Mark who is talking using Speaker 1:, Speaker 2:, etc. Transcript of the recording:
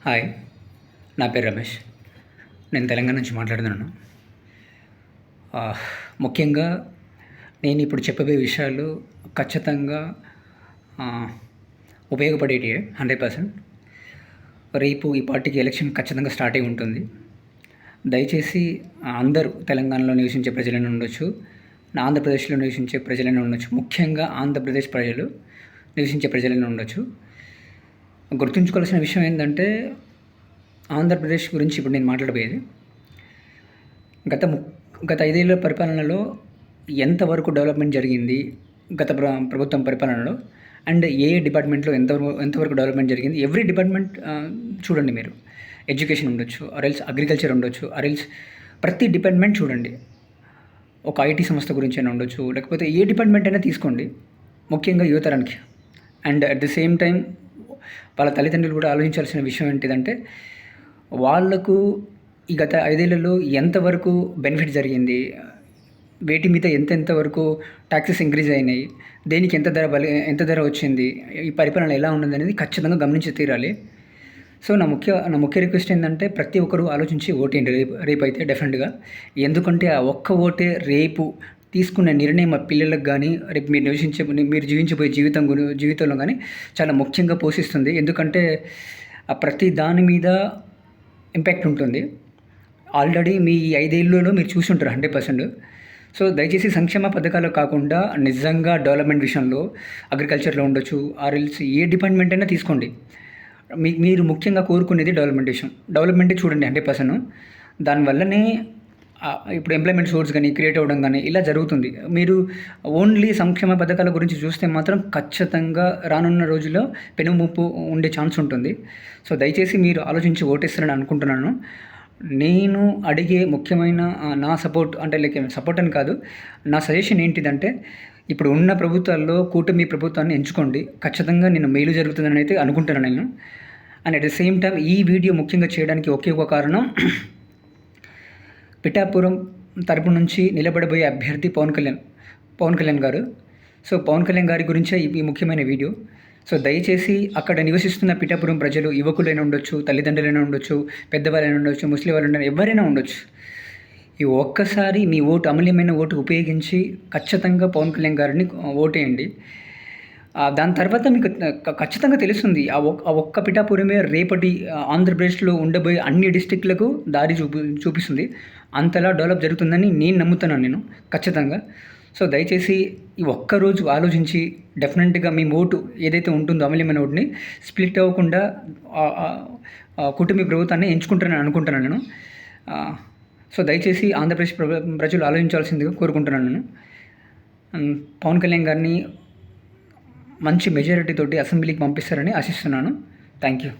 Speaker 1: Hi, నా పేరు రమేష్. నేను తెలంగాణ నుంచి మాట్లాడుతున్నాను. ముఖ్యంగా నేను ఇప్పుడు చెప్పబోయే విషయాలు ఖచ్చితంగా ఉపయోగపడేటివే 100%. రేపు ఈ పార్టీకి ఎలక్షన్ ఖచ్చితంగా స్టార్ట్ అయి ఉంటుంది. దయచేసి అందరూ తెలంగాణలో నివసించే ప్రజలైనా ఉండొచ్చు, ఆంధ్రప్రదేశ్లో నివసించే ప్రజలైనా ఉండొచ్చు, ముఖ్యంగా ఆంధ్రప్రదేశ్ ప్రజలు నివసించే ప్రజలైనా ఉండొచ్చు. గుర్తుంచుకోవాల్సిన విషయం ఏంటంటే, ఆంధ్రప్రదేశ్ గురించి ఇప్పుడు నేను మాట్లాడబోయేది గత 5 ఏళ్ల పరిపాలనలో ఎంతవరకు డెవలప్మెంట్ జరిగింది, గత ప్రభుత్వం పరిపాలనలో, అండ్ ఏ డిపార్ట్మెంట్లో ఎంతవరకు డెవలప్మెంట్ జరిగింది. ఎవ్రీ డిపార్ట్మెంట్ చూడండి మీరు. ఎడ్యుకేషన్ ఉండొచ్చు, ఆర్ఎల్స్ అగ్రికల్చర్ ఉండొచ్చు, ఆర్ఎల్స్ ప్రతి డిపార్ట్మెంట్ చూడండి. ఒక ఐటీ సంస్థ గురించి అయినా ఉండొచ్చు, లేకపోతే ఏ డిపార్ట్మెంట్ అయినా తీసుకోండి, ముఖ్యంగా యువతరానికి. And at the same time వాళ్ళ తల్లిదండ్రులు కూడా ఆలోచించాల్సిన విషయం ఏంటిదంటే, వాళ్లకు ఈ గత 5 ఏళ్లలో ఎంతవరకు బెనిఫిట్ జరిగింది, వేటి మీద ఎంతవరకు ట్యాక్సెస్ ఇంక్రీజ్ అయినాయి, దేనికి ఎంత ధర వచ్చింది, ఈ పరిపాలన ఎలా ఉన్నది అనేది ఖచ్చితంగా గమనించి తీరాలి. సో నా ముఖ్య రిక్వెస్ట్ ఏంటంటే, ప్రతి ఒక్కరూ ఆలోచించి ఓటేయండి రేపు అయితే డెఫినెట్గా. ఎందుకంటే ఆ ఒక్క ఓటే రేపు తీసుకునే నిర్ణయం మా పిల్లలకు కానీ, రేపు మీరు జీవించబోయే జీవితంలో కానీ చాలా ముఖ్యంగా పోషిస్తుంది. ఎందుకంటే ప్రతి దాని మీద ఇంపాక్ట్ ఉంటుంది. ఆల్రెడీ మీ 5 ఏళ్లలో మీరు చూసి ఉంటారు 100%. సో దయచేసి సంక్షేమ పథకాలు కాకుండా నిజంగా డెవలప్మెంట్ విషయంలో అగ్రికల్చర్లో ఉండొచ్చు, ఆర్ఎల్స్ ఏ డిపార్ట్మెంట్ అయినా తీసుకోండి. మీరు ముఖ్యంగా కోరుకునేది డెవలప్మెంట్ విషయం. డెవలప్మెంటే చూడండి 100%. దానివల్లనే ఇప్పుడు ఎంప్లాయ్మెంట్ సోర్స్ కానీ క్రియేట్ అవ్వడం కానీ ఇలా జరుగుతుంది. మీరు ఓన్లీ సంక్షేమ పథకాల గురించి చూస్తే మాత్రం ఖచ్చితంగా రానున్న రోజుల్లో పెనుముప్పు ఉండే ఛాన్స్ ఉంటుంది. సో దయచేసి మీరు ఆలోచించి ఓటేస్తారని అనుకుంటున్నాను. నేను అడిగే ముఖ్యమైన నా సపోర్ట్ అంటే సపోర్ట్ అని కాదు, నా సజెషన్ ఏంటిదంటే, ఇప్పుడు ఉన్న ప్రభుత్వాల్లో కూటమి ప్రభుత్వాన్ని ఎంచుకోండి. ఖచ్చితంగా నేను మేలు జరుగుతుందని అయితే అనుకుంటున్నాను నేను. And at the same time ఈ వీడియో ముఖ్యంగా చేయడానికి ఒకే ఒక కారణం, పిఠాపురం తరపు నుంచి నిలబడబోయే అభ్యర్థి పవన్ కళ్యాణ్ గారు. సో పవన్ కళ్యాణ్ గారి గురించే ఈ ముఖ్యమైన వీడియో. సో దయచేసి అక్కడ నివసిస్తున్న పిఠాపురం ప్రజలు, యువకులైనా ఉండొచ్చు, తల్లిదండ్రులైనా ఉండొచ్చు, పెద్దవాళ్ళైనా ఉండొచ్చు, ముస్లిం వాళ్ళైనా ఎవరైనా ఉండొచ్చు, ఈ ఒక్కసారి మీ ఓటు, అమూల్యమైన ఓటు ఉపయోగించి ఖచ్చితంగా పవన్ కళ్యాణ్ గారిని ఓటేయండి. దాని తర్వాత మీకు ఖచ్చితంగా తెలుస్తుంది, ఆ ఒక్క పిఠాపురమే రేపటి ఆంధ్రప్రదేశ్లో ఉండబోయే అన్ని డిస్టిక్లకు దారి చూపిస్తుంది. అంతలా డెవలప్ జరుగుతుందని నేను నమ్ముతున్నాను ఖచ్చితంగా. సో దయచేసి ఈ ఒక్కరోజు ఆలోచించి డెఫినెట్గా మీ ఓటు ఏదైతే ఉంటుందో అమూల్యమైన ఓటుని స్ప్లిట్ అవ్వకుండా కుటుంబ ప్రభుత్వాన్ని ఎంచుకుంటానని అనుకుంటున్నాను నేను. సో దయచేసి ఆంధ్రప్రదేశ్ ప్రజలు ఆలోచించాల్సిందిగా కోరుకుంటున్నాను నేను. పవన్ కళ్యాణ్ గారిని మంచి మెజారిటీ తోటి అసెంబ్లీకి పంపిస్తారని ఆశిస్తున్నాను. Thank you.